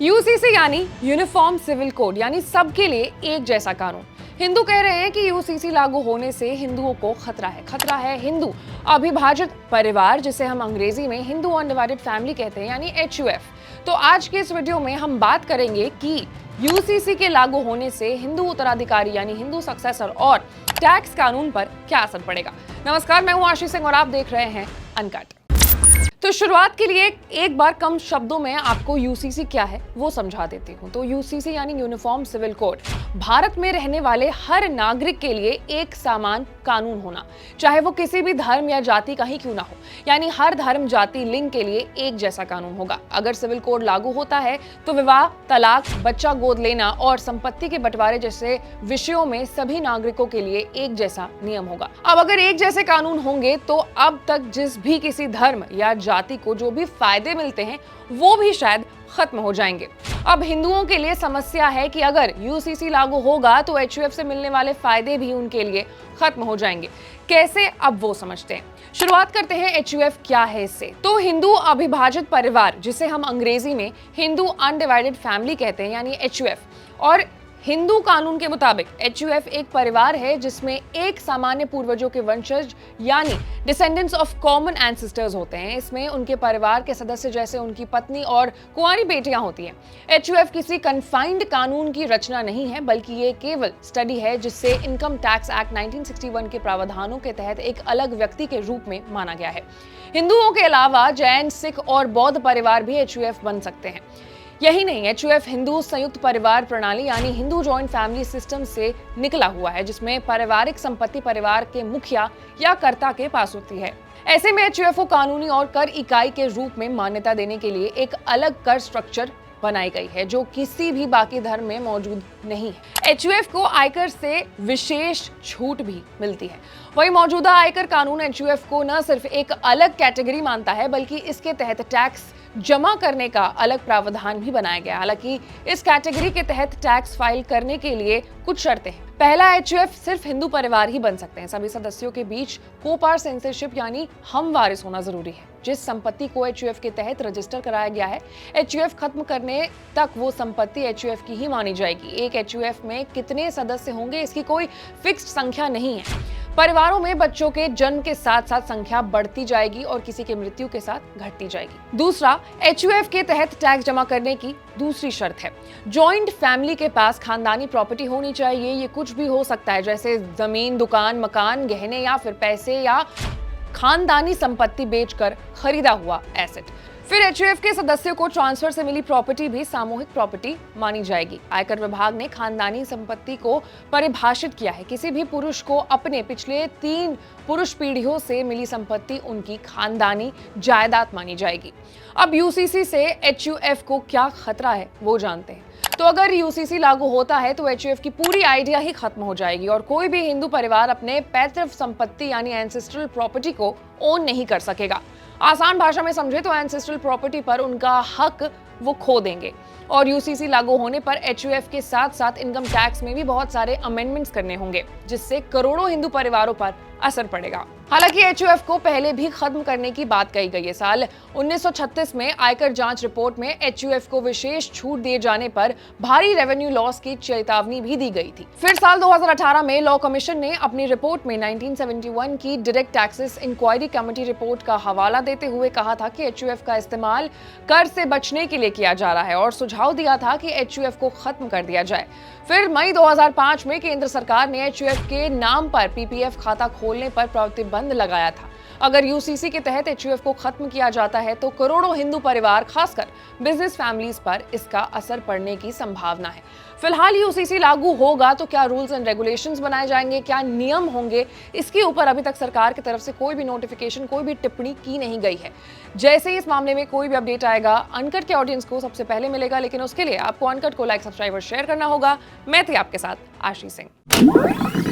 UCC यानी uniform civil code यानी सबके लिए एक जैसा कानून। हिंदू कह रहे हैं कि यूसीसी लागू होने से हिंदुओं को खतरा है हिंदू अविभाजित परिवार, जिसे हम अंग्रेजी में हिंदू अनडिवाइडेड फैमिली कहते हैं यानी HUF। तो आज के इस वीडियो में हम बात करेंगे कि यूसीसी के लागू होने से हिंदू उत्तराधिकारी यानी हिंदू सक्सेसर और टैक्स कानून पर क्या असर पड़ेगा। नमस्कार, मैं हूं आशीष सिंह और आप देख रहे हैं अनकट। तो शुरुआत के लिए एक बार कम शब्दों में आपको यूसीसी क्या है वो समझा देती हूँ। तो यूसीसी यानी यूनिफॉर्म सिविल कोड, भारत में रहने वाले हर नागरिक के लिए एक समान कानून होना, चाहे वो किसी भी धर्म या जाति का ही क्यों ना हो। यानी हर धर्म, जाति, लिंग के लिए एक जैसा कानून होगा। अगर सिविल कोड लागू होता है तो विवाह, तलाक, बच्चा गोद लेना और संपत्ति के बंटवारे जैसे विषयों में सभी नागरिकों के लिए एक जैसा नियम होगा। अब अगर एक जैसे कानून होंगे तो अब तक जिस भी किसी धर्म या जाति को जो भी फायदे मिलते हैं वो भी शायद खत्म हो जाएंगे। अब हिंदुओं के लिए समस्या है कि अगर यूसीसी लागू होगा तो HUF से मिलने वाले फायदे भी उनके लिए खत्म हो जाएंगे। कैसे, अब वो समझते हैं। शुरुआत करते हैं HUF क्या है इससे। तो हिंदू अविभाजित परिवार, जिसे हम अंग्रेजी में हिंदू अनडिवाइडेड फैमिली कहते हैं यानी HUF, और हिंदू कानून के मुताबिक HUF एक परिवार है जिसमें एक सामान्य पूर्वजों के वंशज यानी डिसेंडेंट्स ऑफ कॉमन एंसेस्टर्स होते हैं। इसमें उनके परिवार के सदस्य जैसे उनकी पत्नी और कुंवारी बेटियां होती हैं। HUF किसी कन्फाइंड कानून की रचना नहीं है, बल्कि ये केवल स्टडी है जिससे इनकम टैक्स एक्ट 1961 के प्रावधानों के तहत एक अलग व्यक्ति के रूप में माना गया है। हिंदुओं के अलावा जैन, सिख और बौद्ध परिवार भी HUF बन सकते हैं। यही नहीं, HUF हिंदू संयुक्त परिवार प्रणाली यानी हिंदू जॉइंट फैमिली सिस्टम से निकला हुआ है, जिसमें पारिवारिक संपत्ति परिवार के मुखिया या कर्ता के पास होती है। ऐसे में HUF को कानूनी और कर इकाई के रूप में मान्यता देने के लिए एक अलग कर स्ट्रक्चर बनाई गई है जो किसी भी बाकी धर्म में मौजूद नहीं है। HUF को आयकर से विशेष छूट भी मिलती है। वही मौजूदा आयकर कानून HUF को न सिर्फ एक अलग कैटेगरी मानता है, बल्कि इसके तहत टैक्स जमा करने का अलग प्रावधान भी बनाया गया। हालांकि इस कैटेगरी के तहत टैक्स फाइल करने के लिए कुछ शर्तें हैं। पहला, HUF सिर्फ हिंदू परिवार ही बन सकते हैं। सभी सदस्यों के बीच कोपार सेंसरशिप यानी हम वारिस होना जरूरी है। जिस संपत्ति को HUF के तहत रजिस्टर कराया गया है, HUF खत्म करने तक वो संपत्ति HUF की ही मानी जाएगी। एक HUF में कितने सदस्य होंगे इसकी कोई फिक्स्ड संख्या नहीं है। परिवारों में बच्चों के जन्म के साथ साथ संख्या बढ़ती जाएगी और किसी की मृत्यु के साथ घटती जाएगी। दूसरा, HUF के तहत टैक्स जमा करने की दूसरी शर्त है, जॉइंट फैमिली के पास खानदानी प्रॉपर्टी होनी चाहिए। ये कुछ भी हो सकता है, जैसे जमीन, दुकान, मकान, गहने या फिर पैसे या खानदानी संपत्ति बेचकर खरीदा हुआ एसेट। फिर HUF के सदस्यों को ट्रांसफर से मिली प्रॉपर्टी भी सामूहिक प्रॉपर्टी मानी जाएगी। आयकर विभाग ने खानदानी संपत्ति को परिभाषित किया है। किसी भी पुरुष को अपने पिछले 3 पुरुष पीढ़ियों से मिली संपत्ति उनकी खानदानी जायदाद मानी जाएगी। अब यूसीसी से HUF को क्या खतरा है वो जानते हैं। तो अगर यूसीसी लागू होता है तो HUF की पूरी आइडिया ही खत्म हो जाएगी और कोई भी हिंदू परिवार अपने पैतृक संपत्ति यानी एंसेस्ट्रल प्रॉपर्टी को ओन नहीं कर सकेगा। आसान भाषा में समझे तो एंसेस्ट्रल प्रॉपर्टी पर उनका हक वो खो देंगे। और यूसीसी लागू होने पर HUF के साथ साथ इनकम टैक्स में भी बहुत सारे अमेंडमेंट्स करने होंगे, जिससे करोड़ों हिंदू परिवारों पर असर पड़ेगा। हालांकि HUF को पहले भी खत्म करने की बात कही गई है। साल 1936 में आयकर जांच रिपोर्ट में HUF को विशेष छूट दिए जाने पर भारी रेवेन्यू लॉस की चेतावनी भी दी गई थी। फिर साल 2018 में लॉ कमीशन ने अपनी रिपोर्ट में 1971 की direct taxes inquiry committee report का हवाला देते हुए कहा था कि HUF का इस्तेमाल कर से बचने के लिए किया जा रहा है और सुझाव दिया था कि HUF को खत्म कर दिया जाए। फिर मई 2005 में केंद्र सरकार ने HUF के नाम पर PPF खाता खोलने पर प्रतिबंध लगाया था। अगर यूसीसी के तहत HUF को खत्म किया जाता है तो करोड़ों हिंदू परिवार, खासकर बिजनेस फैमिलीज पर इसका असर पड़ने की संभावना है। फिलहाल यूसीसी लागू होगा तो क्या रूल्स एंड रेगुलेशंस बनाए जाएंगे, क्या नियम होंगे, इसके ऊपर अभी तक सरकार की तरफ से कोई भी नोटिफिकेशन, कोई भी टिप्पणी की नहीं गई है। जैसे ही इस मामले में कोई भी अपडेट आएगा, अनकट के ऑडियंस को सबसे पहले मिलेगा। लेकिन उसके लिए आपको अनकट को लाइक, सब्सक्राइब और शेयर करना होगा। मैं थी आपके साथ आशीष सिंह।